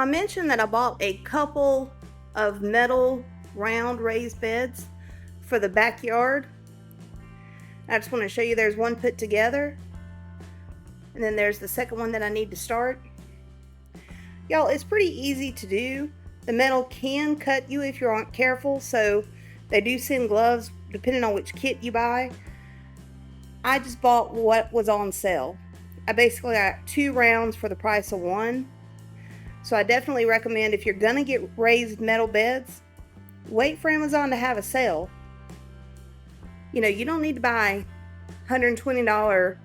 I mentioned that I bought a couple of metal round raised beds for the backyard. I just want to show you there's one put together, and then there's the second one that I need to start. Y'all, it's pretty easy to do. The metal can cut you if you aren't careful, so they do send gloves depending on which kit you buy. I just bought what was on sale. I basically got 2 rounds for the price of 1. So I definitely recommend, if you're gonna get raised metal beds, wait for Amazon to have a sale. You know, you don't need to buy $120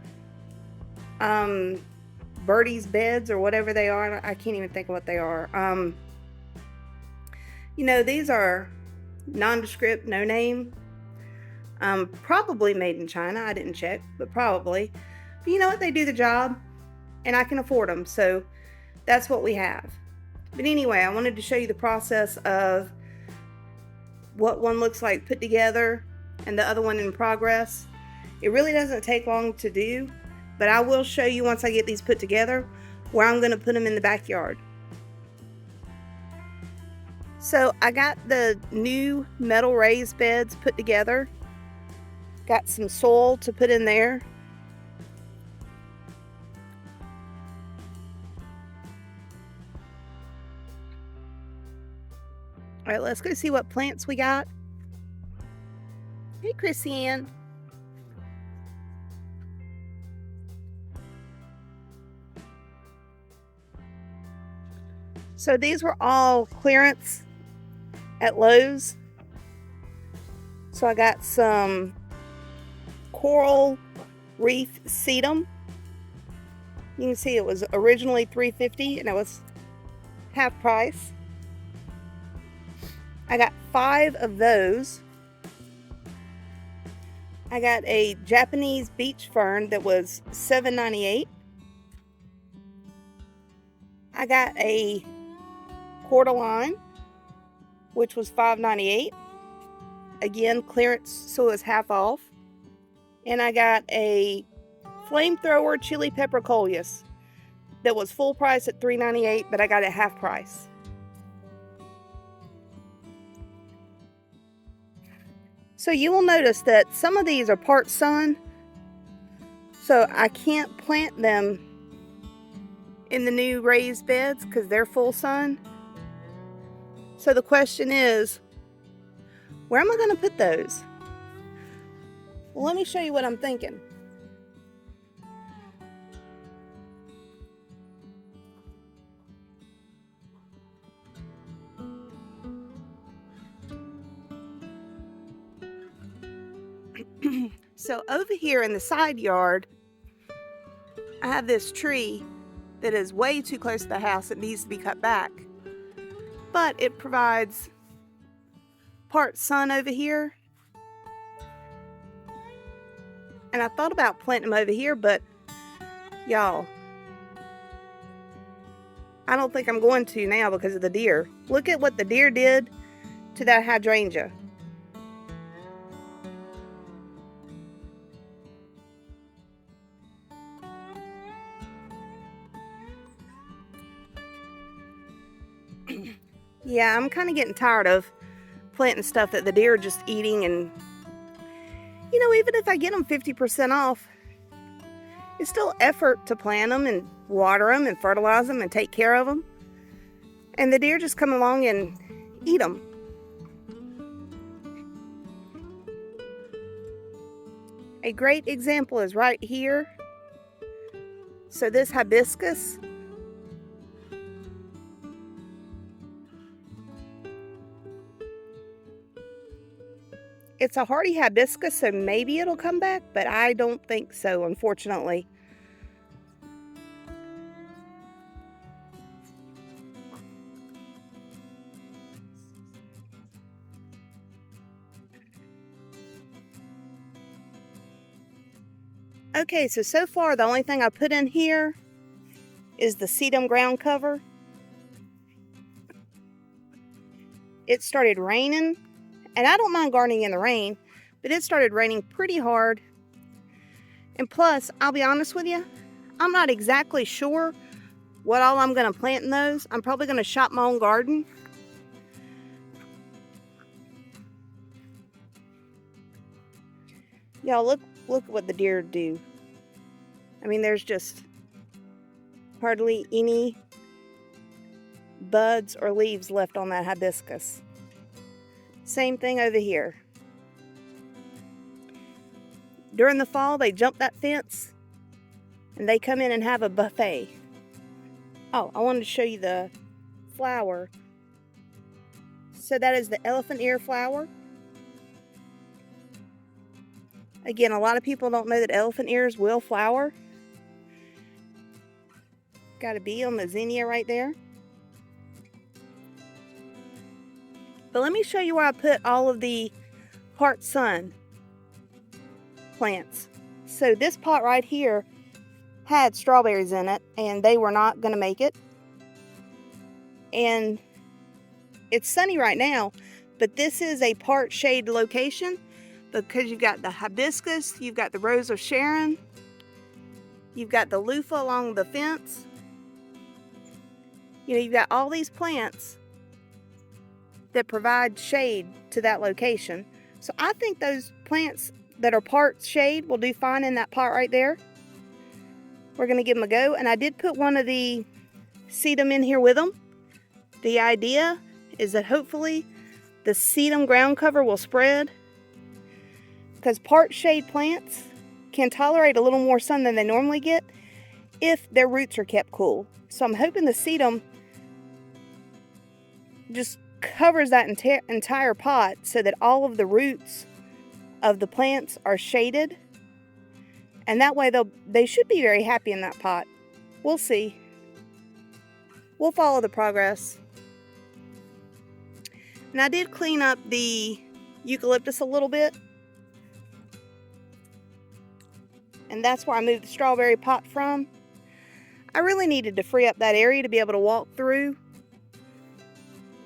Birdie's beds or whatever they are. I can't even think of what they are. You know, these are nondescript, no name. Probably made in China. I didn't check, but probably. But you know what? They do the job, and I can afford them. So that's what we have. But anyway, I wanted to show you the process of what one looks like put together and the other one in progress. It really doesn't take long to do, but I will show you once I get these put together where I'm going to put them in the backyard. So I got the new metal raised beds put together. Got some soil to put in there. All right, let's go see what plants we got. Hey, Christiane. So these were all clearance at Lowe's. So I got some coral reef sedum. You can see it was originally $3.50 and it was half price. I got 5 of those. I got a Japanese beach fern that was $7.98. I got a cordyline, which was $5.98. Again, clearance, so it was half off. And I got a flamethrower chili pepper coleus that was full price at $3.98, but I got it half price. So you will notice that some of these are part sun, so I can't plant them in the new raised beds because they're full sun. So the question is, where am I going to put those? Well, let me show you what I'm thinking. So over here in the side yard, I have this tree that is way too close to the house. It needs to be cut back. But it provides part sun over here. And I thought about planting them over here, but y'all, I don't think I'm going to now because of the deer. Look at what the deer did to that hydrangea. Yeah, I'm kind of getting tired of planting stuff that the deer are just eating, and you know, even if I get them 50% off, it's still effort to plant them and water them and fertilize them and take care of them. And the deer just come along and eat them. A great example is right here. So this hibiscus, it's a hardy hibiscus, so maybe it'll come back, but I don't think so, unfortunately. Okay, so far the only thing I put in here is the sedum ground cover. It started raining, and I don't mind gardening in the rain, but it started raining pretty hard. And plus, I'll be honest with you, I'm not exactly sure what all I'm going to plant in those. I'm probably going to shop my own garden. Y'all, look what the deer do. I mean, there's just hardly any buds or leaves left on that hibiscus. Same thing over here. During the fall, they jump that fence and they come in and have a buffet. Oh, I wanted to show you the flower. So that is the elephant ear flower. Again, a lot of people don't know that elephant ears will flower. Got a bee on the zinnia right there. But let me show you where I put all of the part sun plants. So this pot right here had strawberries in it and they were not going to make it. And it's sunny right now, but this is a part shade location because you've got the hibiscus, you've got the rose of Sharon, you've got the loofah along the fence. You know, you've got all these plants that provide shade to that location. So I think those plants that are part shade will do fine in that pot right there. We're going to give them a go. And I did put one of the sedum in here with them. The idea is that hopefully the sedum ground cover will spread, because part shade plants can tolerate a little more sun than they normally get if their roots are kept cool. So I'm hoping the sedum just covers that entire pot so that all of the roots of the plants are shaded, and that way they should be very happy in that pot. We'll see. We'll follow the progress. And I did clean up the eucalyptus a little bit, and that's where I moved the strawberry pot from. I really needed to free up that area to be able to walk through.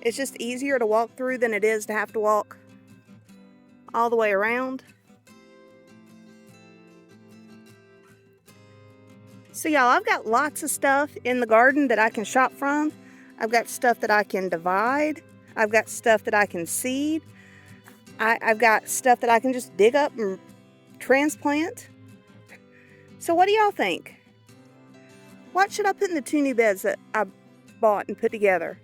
It's just easier to walk through than it is to have to walk all the way around. So y'all, I've got lots of stuff in the garden that I can shop from. I've got stuff that I can divide. I've got stuff that I can seed. I've got stuff that I can just dig up and transplant. So what do y'all think? What should I put in the 2 new beds that I bought and put together?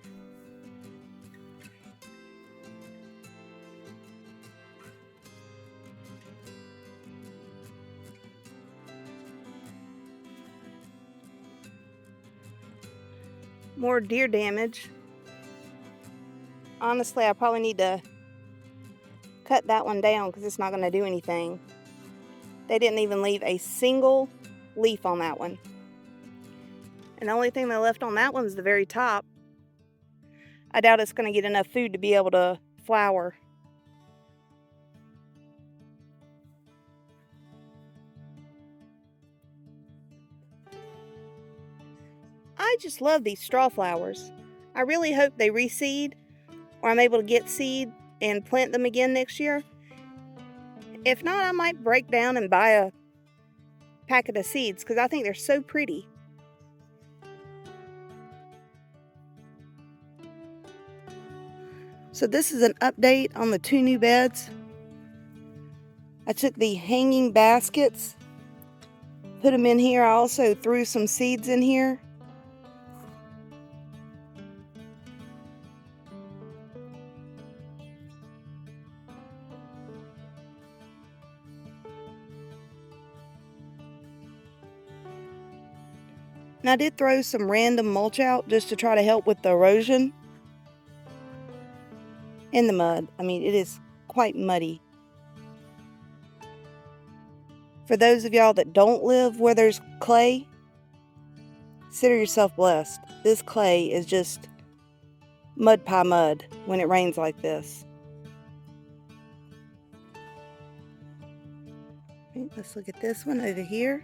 More deer damage. Honestly, I probably need to cut that one down because it's not going to do anything. They didn't even leave a single leaf on that one. And the only thing they left on that one is the very top. I doubt it's going to get enough food to be able to flower. I just love these straw flowers. I really hope they reseed, or I'm able to get seed and plant them again next year. If not, I might break down and buy a packet of seeds because I think they're so pretty. So this is an update on the 2 new beds. I took the hanging baskets, put them in here. I also threw some seeds in here. And I did throw some random mulch out just to try to help with the erosion in the mud. I mean, it is quite muddy. For those of y'all that don't live where there's clay, consider yourself blessed. This clay is just mud pie mud when it rains like this. Okay, let's look at this one over here.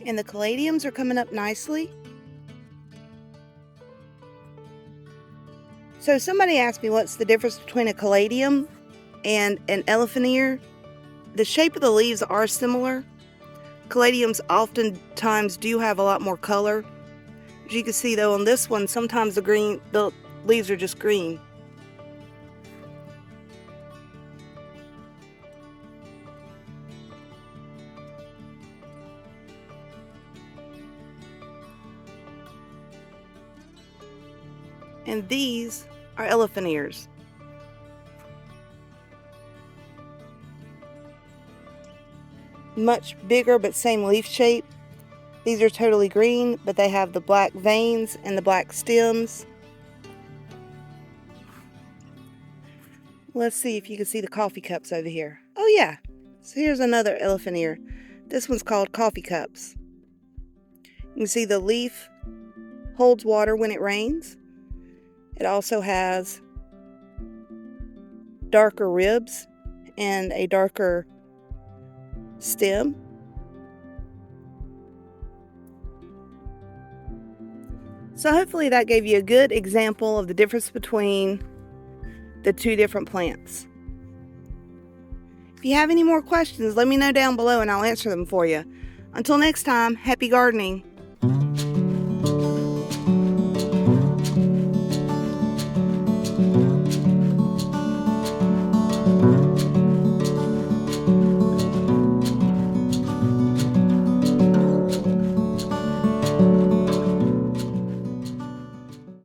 And the caladiums are coming up nicely. So somebody asked me what's the difference between a caladium and an elephant ear. The shape of the leaves are similar. Caladiums oftentimes do have a lot more color. As you can see though on this one, sometimes the leaves are just green. And these are elephant ears. Much bigger but same leaf shape. These are totally green, but they have the black veins and the black stems. Let's see if you can see the coffee cups over here. Oh yeah, so here's another elephant ear. This one's called coffee cups. You can see the leaf holds water when it rains. It also has darker ribs and a darker stem. So hopefully that gave you a good example of the difference between the two different plants. If you have any more questions, let me know down below and I'll answer them for you. Until next time, happy gardening.